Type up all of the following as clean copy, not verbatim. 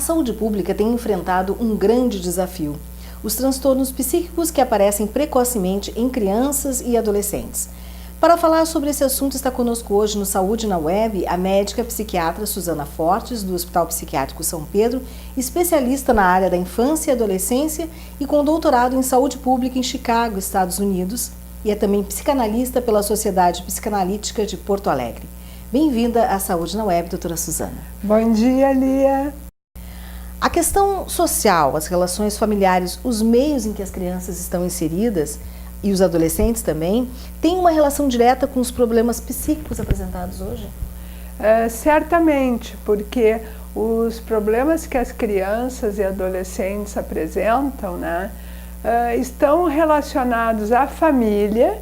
saúde pública tem enfrentado um grande desafio: os transtornos psíquicos que aparecem precocemente em crianças e adolescentes. Para falar sobre esse assunto, está conosco hoje no Saúde na Web a médica psiquiatra Suzana Fortes, do Hospital Psiquiátrico São Pedro, especialista na área da infância e adolescência e com doutorado em saúde pública em Chicago, Estados Unidos, e é também psicanalista pela Sociedade Psicanalítica de Porto Alegre. Bem-vinda à Saúde na Web, doutora Suzana. Bom dia, Lia. A questão social, as relações familiares, os meios em que as crianças estão inseridas e os adolescentes também, tem uma relação direta com os problemas psíquicos apresentados hoje? Certamente, porque os problemas que as crianças e adolescentes apresentam, né, estão relacionados à família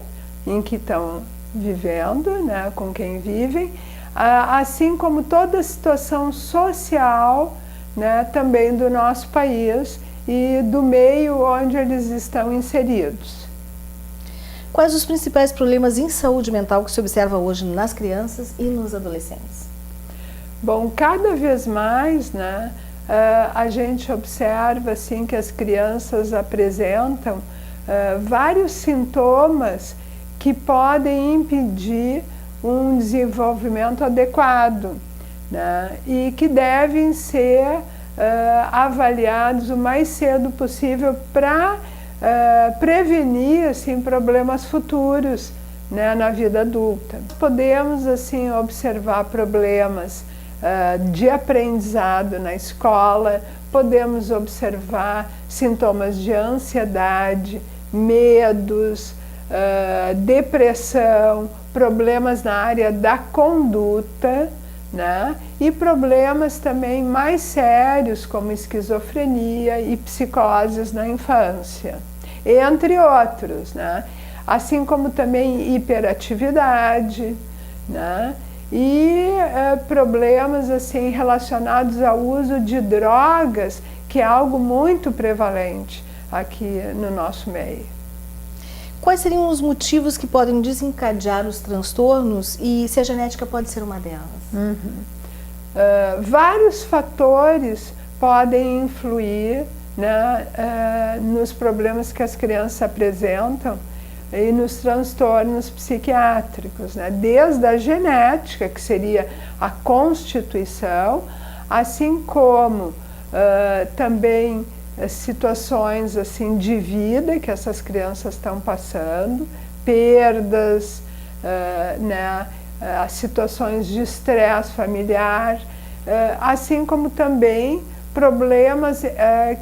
em que estão vivendo, né, com quem vivem, assim como toda a situação social, né, também do nosso país e do meio onde eles estão inseridos. Quais os principais problemas em saúde mental que se observa hoje nas crianças e nos adolescentes? Bom, cada vez mais, né, a gente observa assim, que as crianças apresentam vários sintomas que podem impedir um desenvolvimento adequado, né, e que devem ser avaliados o mais cedo possível para prevenir assim, problemas futuros, né, na vida adulta. Podemos assim, observar problemas de aprendizado na escola, podemos observar sintomas de ansiedade, medos, depressão, problemas na área da conduta, né? E problemas também mais sérios como esquizofrenia e psicoses na infância, entre outros, né? Assim como também hiperatividade, né? E problemas assim, relacionados ao uso de drogas, que é algo muito prevalente aqui no nosso meio. Quais seriam os motivos que podem desencadear os transtornos e se a genética pode ser uma delas? Vários fatores podem influir, né, nos problemas que as crianças apresentam e nos transtornos psiquiátricos, né? Desde a genética, que seria a constituição, assim como também situações assim, de vida que essas crianças estão passando, perdas, né, situações de estresse familiar, assim como também problemas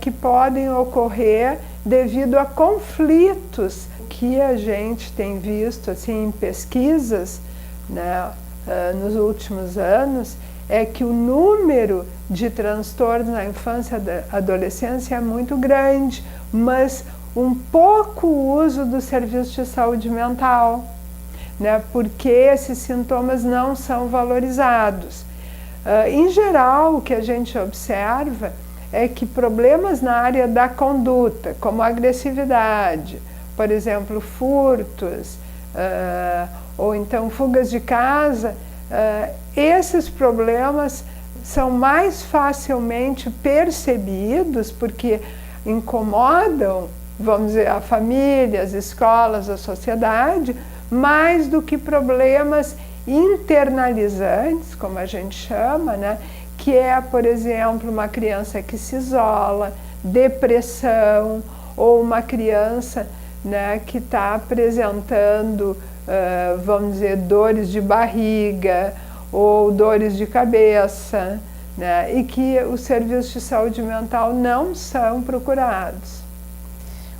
que podem ocorrer devido a conflitos que a gente tem visto assim, em pesquisas, né, nos últimos anos, é que o número de transtornos na infância e adolescência é muito grande, mas um pouco uso do serviço de saúde mental, né, porque esses sintomas não são valorizados. Em geral, o que a gente observa é que problemas na área da conduta, como agressividade, por exemplo, furtos, ou então fugas de casa, esses problemas são mais facilmente percebidos porque incomodam, vamos dizer, a família, as escolas, a sociedade, mais do que problemas internalizantes, como a gente chama, né, que é, por exemplo, uma criança que se isola, depressão, ou uma criança, né, que está apresentando, vamos dizer, dores de barriga ou dores de cabeça, né, e que os serviços de saúde mental não são procurados.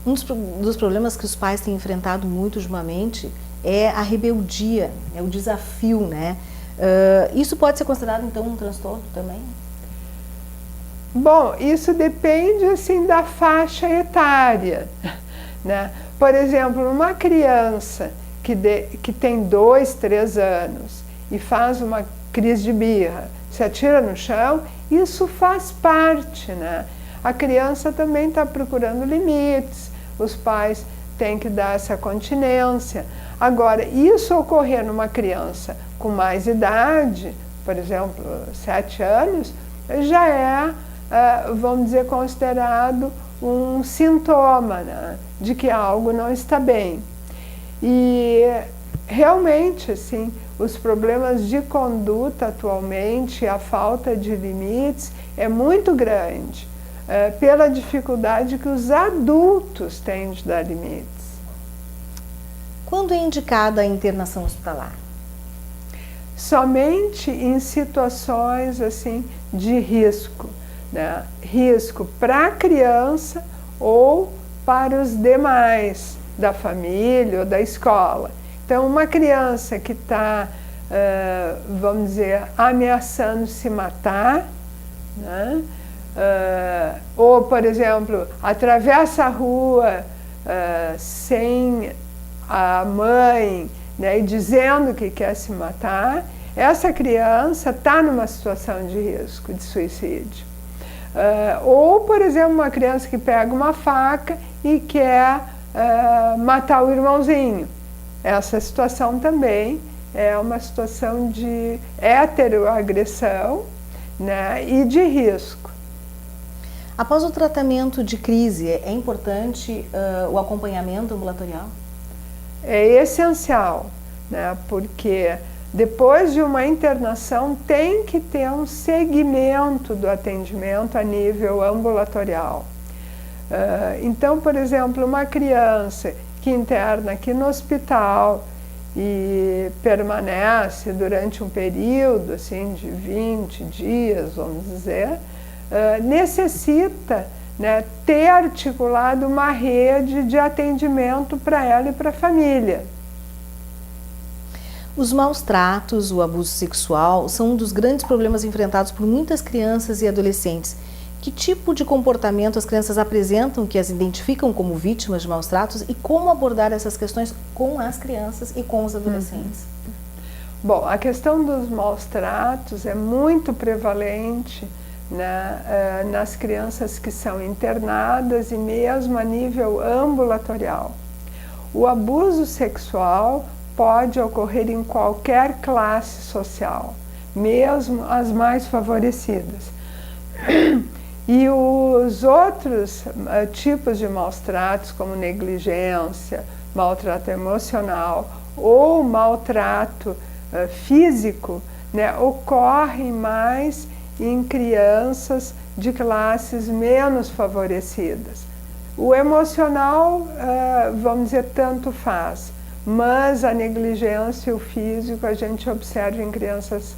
Um dos problemas que os pais têm enfrentado muito ultimamente é a rebeldia, é o desafio, né? Isso pode ser considerado, então, um transtorno também? Bom, isso depende, assim, da faixa etária, né? Por exemplo, uma criança que tem 2, 3 anos e faz uma crise de birra, se atira no chão, isso faz parte, né? A criança também está procurando limites, os pais têm que dar essa continência. Agora, isso ocorrer numa criança com mais idade, por exemplo, 7 anos, já é vamos dizer, considerado um sintoma, né, de que algo não está bem. E realmente, assim, os problemas de conduta atualmente, a falta de limites é muito grande, pela dificuldade que os adultos têm de dar limites. Quando é indicada a internação hospitalar? Somente em situações assim de risco, né? Risco para a criança ou para os demais da família ou da escola. Então, uma criança que está, vamos dizer, ameaçando se matar, né? Ou, por exemplo, atravessa a rua sem a mãe, né, e dizendo que quer se matar, essa criança está numa situação de risco de suicídio. Ou, por exemplo, uma criança que pega uma faca e quer matar o irmãozinho. Essa situação também é uma situação de heteroagressão, né, e de risco. Após o tratamento de crise, é importante o acompanhamento ambulatorial? É essencial, né, porque depois de uma internação tem que ter um segmento do atendimento a nível ambulatorial. Então, por exemplo, uma criança que interna aqui no hospital e permanece durante um período assim, de 20 dias, vamos dizer, necessita, né, ter articulado uma rede de atendimento para ela e para a família. Os maus tratos, o abuso sexual são um dos grandes problemas enfrentados por muitas crianças e adolescentes. Que tipo de comportamento as crianças apresentam que as identificam como vítimas de maus tratos e como abordar essas questões com as crianças e com os adolescentes? Bom, a questão dos maus tratos é muito prevalente, né, nas crianças que são internadas e mesmo a nível ambulatorial. O abuso sexual pode ocorrer em qualquer classe social, mesmo as mais favorecidas. E os outros tipos de maus tratos, como negligência, maltrato emocional ou maltrato físico, né, ocorrem mais em crianças de classes menos favorecidas. O emocional, vamos dizer, tanto faz, mas a negligência e o físico a gente observa em crianças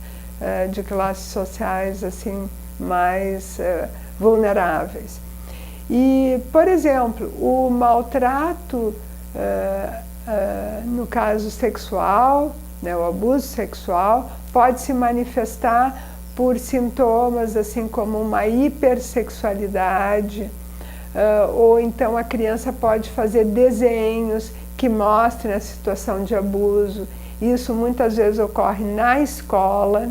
de classes sociais assim mais vulneráveis. E, por exemplo, o maltrato, no caso sexual, né, o abuso sexual, pode se manifestar por sintomas assim como uma hipersexualidade, ou então a criança pode fazer desenhos que mostrem a situação de abuso. Isso muitas vezes ocorre na escola,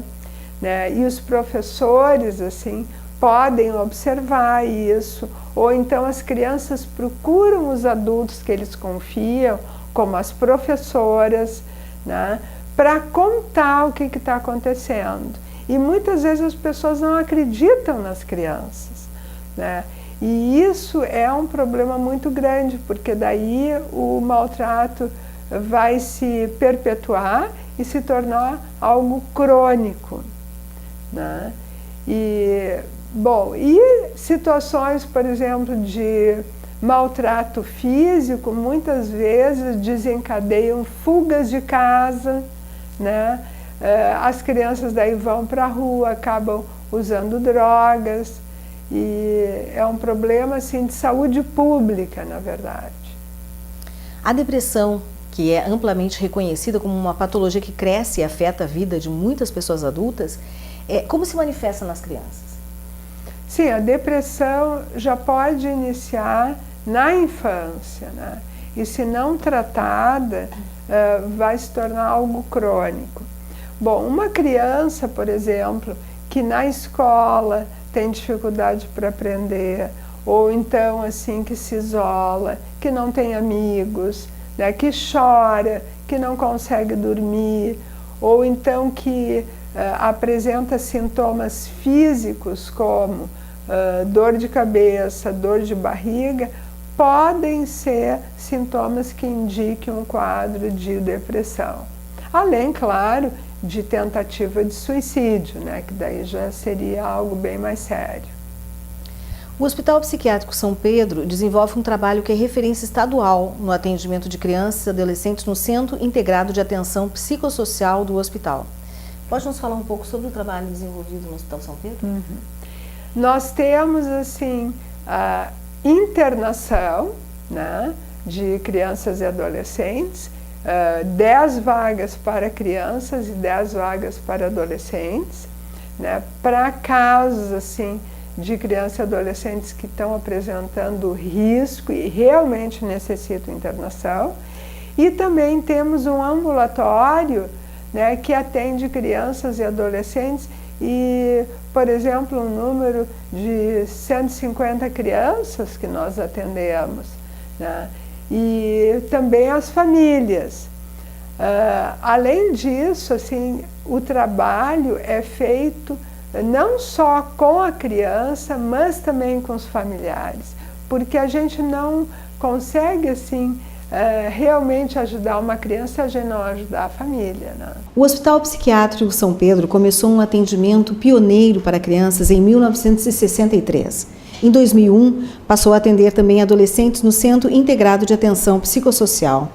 né, e os professores assim podem observar isso, ou então as crianças procuram os adultos que eles confiam, como as professoras, né, para contar o que está acontecendo. E muitas vezes as pessoas não acreditam nas crianças, né? E isso é um problema muito grande, porque daí o maltrato vai se perpetuar e se tornar algo crônico, né? E, bom, e situações, por exemplo, de maltrato físico, muitas vezes desencadeiam fugas de casa, né? As crianças daí vão para a rua, acabam usando drogas, e é um problema assim, de saúde pública, na verdade. A depressão, que é amplamente reconhecida como uma patologia que cresce e afeta a vida de muitas pessoas adultas, como se manifesta nas crianças? Sim, a depressão já pode iniciar na infância, né? E se não tratada, vai se tornar algo crônico. Bom, uma criança, por exemplo, que na escola tem dificuldade para aprender, ou então assim que se isola, que não tem amigos, né, que chora, que não consegue dormir, ou então que apresenta sintomas físicos como dor de cabeça, dor de barriga, podem ser sintomas que indiquem um quadro de depressão. Além, claro, de tentativa de suicídio, né, que daí já seria algo bem mais sério. O Hospital Psiquiátrico São Pedro desenvolve um trabalho que é referência estadual no atendimento de crianças e adolescentes no Centro Integrado de Atenção Psicossocial do hospital. Pode nos falar um pouco sobre o trabalho desenvolvido no Hospital São Pedro? Nós temos, assim, a internação, né, de crianças e adolescentes, 10 vagas para crianças e 10 vagas para adolescentes, né, para casos, assim, de crianças e adolescentes que estão apresentando risco e realmente necessitam internação. E também temos um ambulatório, né, que atende crianças e adolescentes e, por exemplo, um número de 150 crianças que nós atendemos, né, e também as famílias. Além disso, assim, o trabalho é feito não só com a criança, mas também com os familiares, porque a gente não consegue, assim, realmente ajudar uma criança se a gente não ajudar a família, né? O Hospital Psiquiátrico São Pedro começou um atendimento pioneiro para crianças em 1963. Em 2001, passou a atender também adolescentes no Centro Integrado de Atenção Psicossocial.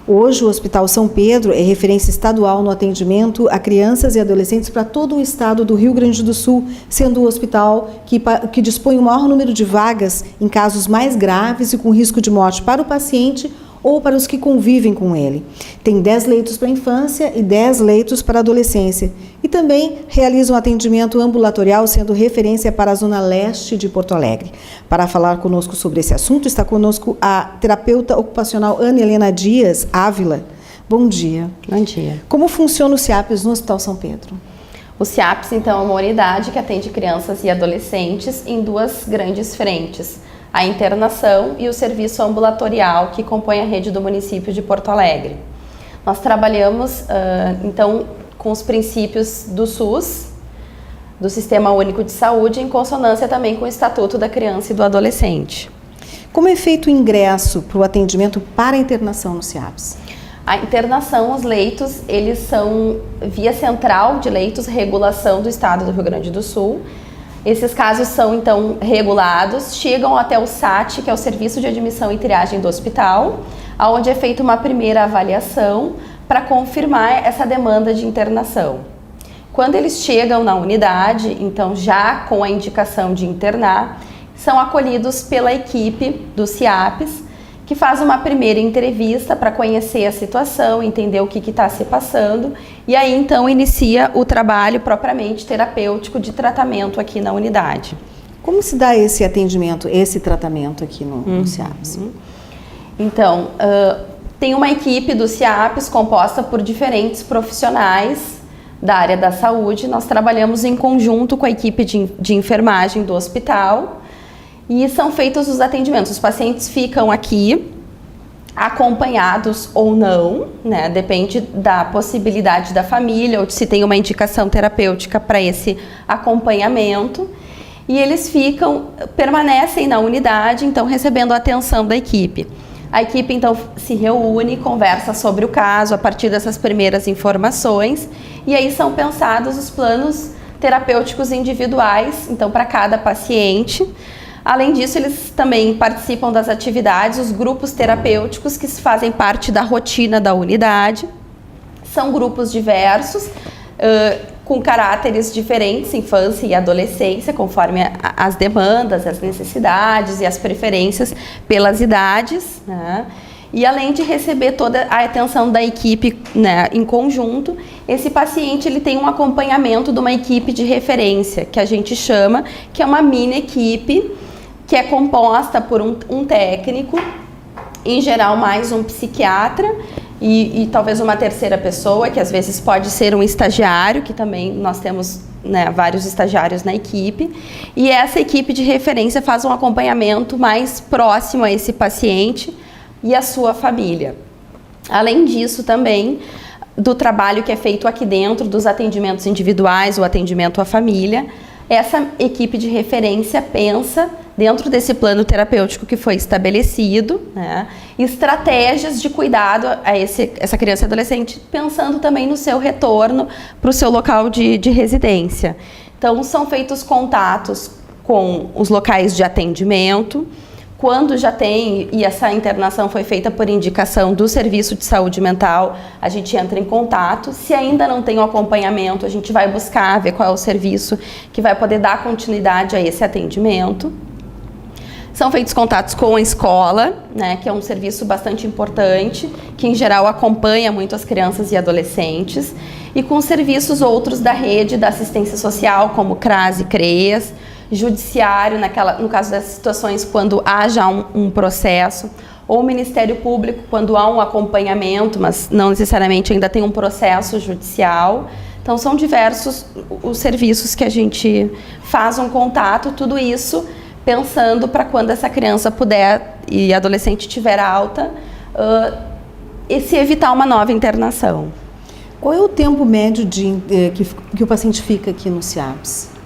Hoje, o Hospital São Pedro é referência estadual no atendimento a crianças e adolescentes para todo o estado do Rio Grande do Sul, sendo o hospital que dispõe o maior número de vagas em casos mais graves e com risco de morte para o paciente ou para os que convivem com ele. Tem 10 leitos para a infância e 10 leitos para a adolescência. E também realiza um atendimento ambulatorial, sendo referência para a Zona Leste de Porto Alegre. Para falar conosco sobre esse assunto, está conosco a terapeuta ocupacional Ana Helena Dias Ávila. Bom dia. Bom dia. Como funciona o CIAPS no Hospital São Pedro? O CIAPS, então, é uma unidade que atende crianças e adolescentes em 2 grandes frentes: a internação e o serviço ambulatorial, que compõe a rede do município de Porto Alegre. Nós trabalhamos, então, com os princípios do SUS, do Sistema Único de Saúde, em consonância também com o Estatuto da Criança e do Adolescente. Como é feito o ingresso para o atendimento para a internação no CIAPS? A internação, os leitos, eles são via central de leitos, regulação do Estado do Rio Grande do Sul. Esses casos são, então, regulados, chegam até o SAT, que é o Serviço de Admissão e Triagem do hospital, onde é feita uma primeira avaliação para confirmar essa demanda de internação. Quando eles chegam na unidade, então já com a indicação de internar, são acolhidos pela equipe do CIAPS, que faz uma primeira entrevista para conhecer a situação, entender o que está se passando, e aí então inicia o trabalho propriamente terapêutico de tratamento aqui na unidade. Como se dá esse atendimento, esse tratamento aqui no CIAPS? Então, tem uma equipe do CIAPS composta por diferentes profissionais da área da saúde. Nós trabalhamos em conjunto com a equipe de enfermagem do hospital e são feitos os atendimentos. Os pacientes ficam aqui acompanhados ou não, né? Depende da possibilidade da família ou de se tem uma indicação terapêutica para esse acompanhamento. E eles permanecem na unidade, então recebendo a atenção da equipe. A equipe então se reúne, conversa sobre o caso a partir dessas primeiras informações e aí são pensados os planos terapêuticos individuais, então para cada paciente. Além disso, eles também participam das atividades, os grupos terapêuticos que fazem parte da rotina da unidade. São grupos diversos, com caráteres diferentes, infância e adolescência, conforme as demandas, as necessidades e as preferências pelas idades, né? E além de receber toda a atenção da equipe, né, em conjunto, esse paciente ele tem um acompanhamento de uma equipe de referência, que a gente chama, que é uma mini equipe, que é composta por um técnico, em geral mais um psiquiatra, e talvez uma terceira pessoa, que às vezes pode ser um estagiário, que também nós temos, né, vários estagiários na equipe. E essa equipe de referência faz um acompanhamento mais próximo a esse paciente e a sua família. Além disso também, do trabalho que é feito aqui dentro, dos atendimentos individuais, o atendimento à família, essa equipe de referência pensa, dentro desse plano terapêutico que foi estabelecido, né, estratégias de cuidado a essa criança e adolescente, pensando também no seu retorno para o seu local de residência. Então, são feitos contatos com os locais de atendimento. Quando já tem, e essa internação foi feita por indicação do Serviço de Saúde Mental, a gente entra em contato. Se ainda não tem o acompanhamento, a gente vai buscar ver qual é o serviço que vai poder dar continuidade a esse atendimento. São feitos contatos com a escola, né, que é um serviço bastante importante, que em geral acompanha muito as crianças e adolescentes, e com serviços outros da rede da assistência social, como CRAS e CREAS, judiciário, no caso das situações quando há já um processo, ou o Ministério Público quando há um acompanhamento, mas não necessariamente ainda tem um processo judicial. Então são diversos os serviços que a gente faz um contato, tudo isso pensando para quando essa criança puder e adolescente tiver alta, e se evitar uma nova internação. Qual é o tempo médio que o paciente fica aqui no CIAPS?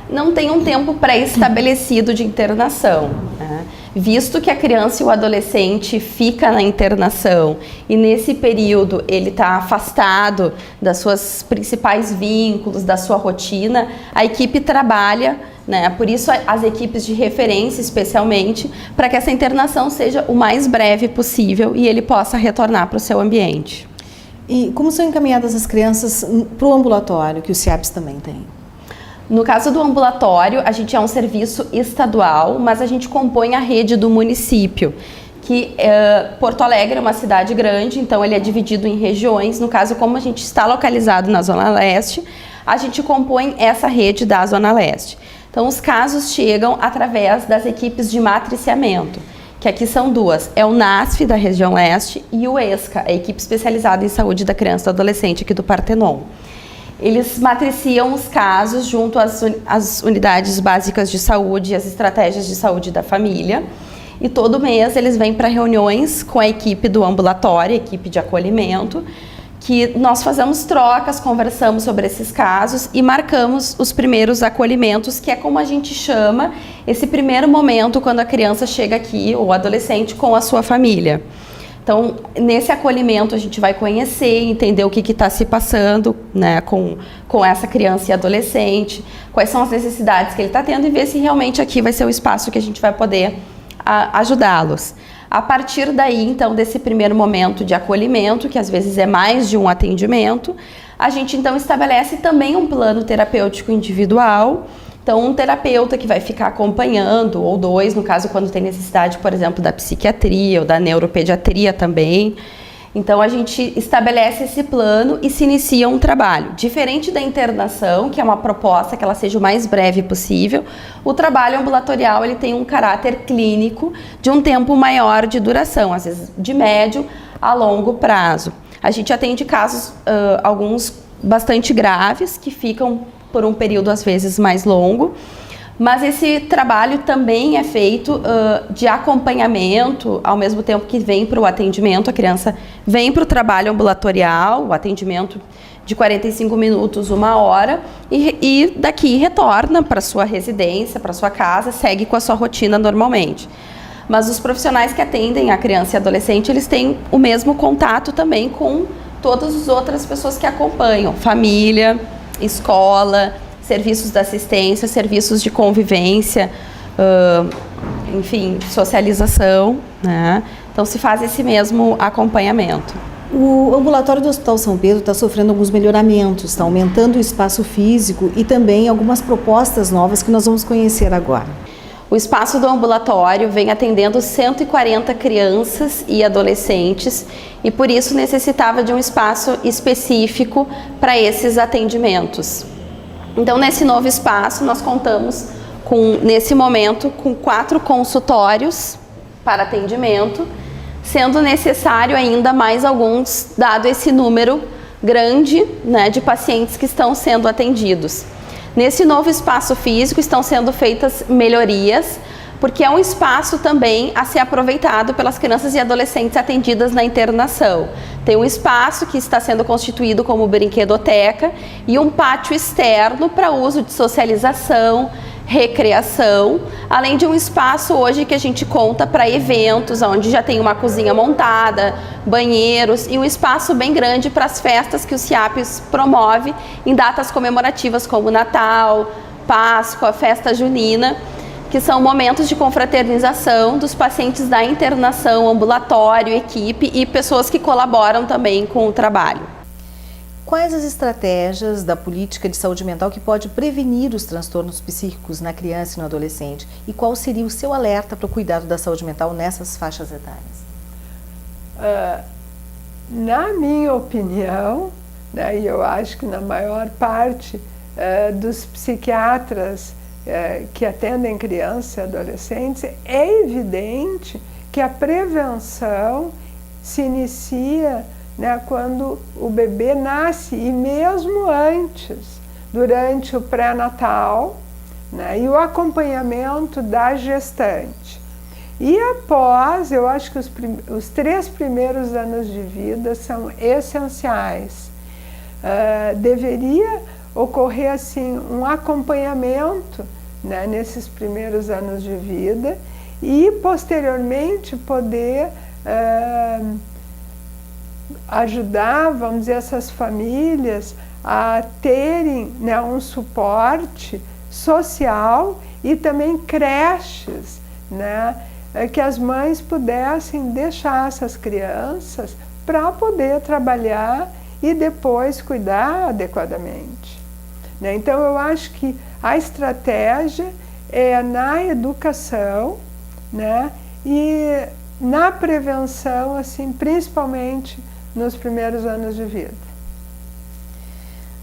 Não tem um tempo pré-estabelecido de internação, né? Visto que a criança e o adolescente fica na internação e nesse período ele está afastado das suas principais vínculos, da sua rotina, a equipe trabalha, né? Por isso as equipes de referência especialmente, para que essa internação seja o mais breve possível e ele possa retornar para o seu ambiente. E como são encaminhadas as crianças para o ambulatório, que o CIAPS também tem? No caso do ambulatório, a gente é um serviço estadual, mas a gente compõe a rede do município, que Porto Alegre é uma cidade grande, então ele é dividido em regiões. No caso, como a gente está localizado na Zona Leste, a gente compõe essa rede da Zona Leste. Então, os casos chegam através das equipes de matriciamento, que aqui são duas, é o NASF da região Leste e o ESCA, a equipe especializada em saúde da criança e do adolescente aqui do Partenon. Eles matriciam os casos junto às unidades básicas de saúde e as estratégias de saúde da família. E todo mês eles vêm para reuniões com a equipe do ambulatório, a equipe de acolhimento, que nós fazemos trocas, conversamos sobre esses casos e marcamos os primeiros acolhimentos, que é como a gente chama esse primeiro momento quando a criança chega aqui, ou adolescente, com a sua família. Então, nesse acolhimento, a gente vai conhecer, entender o que está se passando, né, com essa criança e adolescente, quais são as necessidades que ele está tendo e ver se realmente aqui vai ser o espaço que a gente vai poder ajudá-los. A partir daí, então, desse primeiro momento de acolhimento, que às vezes é mais de um atendimento, a gente então estabelece também um plano terapêutico individual. Então, um terapeuta que vai ficar acompanhando, ou dois, no caso, quando tem necessidade, por exemplo, da psiquiatria ou da neuropediatria também. Então, a gente estabelece esse plano e se inicia um trabalho. Diferente da internação, que é uma proposta que ela seja o mais breve possível, o trabalho ambulatorial ele tem um caráter clínico de um tempo maior de duração, às vezes de médio a longo prazo. A gente atende casos, alguns bastante graves, que ficam por um período às vezes mais longo, mas esse trabalho também é feito de acompanhamento, ao mesmo tempo que vem para o atendimento, a criança vem para o trabalho ambulatorial, o atendimento de 45 minutos, 1 hora, e daqui retorna para sua residência, para sua casa, segue com a sua rotina normalmente. Mas os profissionais que atendem a criança e adolescente, eles têm o mesmo contato também com todas as outras pessoas que acompanham, família, escola, serviços de assistência, serviços de convivência, enfim, socialização, né? Então se faz esse mesmo acompanhamento. O ambulatório do Hospital São Pedro está sofrendo alguns melhoramentos, está aumentando o espaço físico e também algumas propostas novas que nós vamos conhecer agora. O espaço do ambulatório vem atendendo 140 crianças e adolescentes e por isso necessitava de um espaço específico para esses atendimentos. Então, nesse novo espaço, nós contamos nesse momento, com 4 consultórios para atendimento, sendo necessário ainda mais alguns, dado esse número grande, né, de pacientes que estão sendo atendidos. Nesse novo espaço físico estão sendo feitas melhorias, porque é um espaço também a ser aproveitado pelas crianças e adolescentes atendidas na internação. Tem um espaço que está sendo constituído como brinquedoteca e um pátio externo para uso de socialização, recreação, além de um espaço hoje que a gente conta para eventos, onde já tem uma cozinha montada, banheiros e um espaço bem grande para as festas que o CIAPES promove em datas comemorativas como Natal, Páscoa, Festa Junina, que são momentos de confraternização dos pacientes da internação, ambulatório, equipe e pessoas que colaboram também com o trabalho. Quais as estratégias da política de saúde mental que pode prevenir os transtornos psíquicos na criança e no adolescente? E qual seria o seu alerta para o cuidado da saúde mental nessas faixas etárias? Na minha opinião, né, e eu acho que na maior parte dos psiquiatras que atendem crianças e adolescentes, é evidente que a prevenção se inicia, né, quando o bebê nasce e mesmo antes, durante o pré-natal, né, e o acompanhamento da gestante. E após, eu acho que os 3 primeiros anos de vida são essenciais. Deveria ocorrer assim um acompanhamento, né, nesses primeiros anos de vida e posteriormente poder ajudar, vamos dizer, essas famílias a terem, né, um suporte social e também creches, né, que as mães pudessem deixar essas crianças para poder trabalhar e depois cuidar adequadamente, né? Então eu acho que a estratégia é na educação, né, e na prevenção, assim, principalmente nos primeiros anos de vida.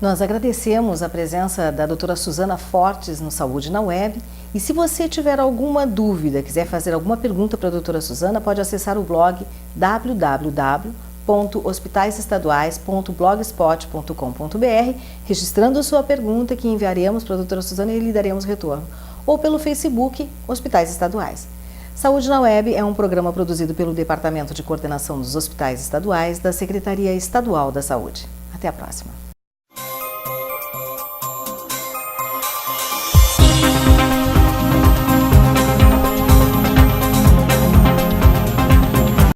Nós agradecemos a presença da doutora Suzana Fortes no Saúde na Web. E se você tiver alguma dúvida, quiser fazer alguma pergunta para a doutora Suzana, pode acessar o blog www.hospitaisestaduais.blogspot.com.br, registrando sua pergunta que enviaremos para a doutora Suzana e lhe daremos retorno. Ou pelo Facebook Hospitais Estaduais. Saúde na Web é um programa produzido pelo Departamento de Coordenação dos Hospitais Estaduais da Secretaria Estadual da Saúde. Até a próxima.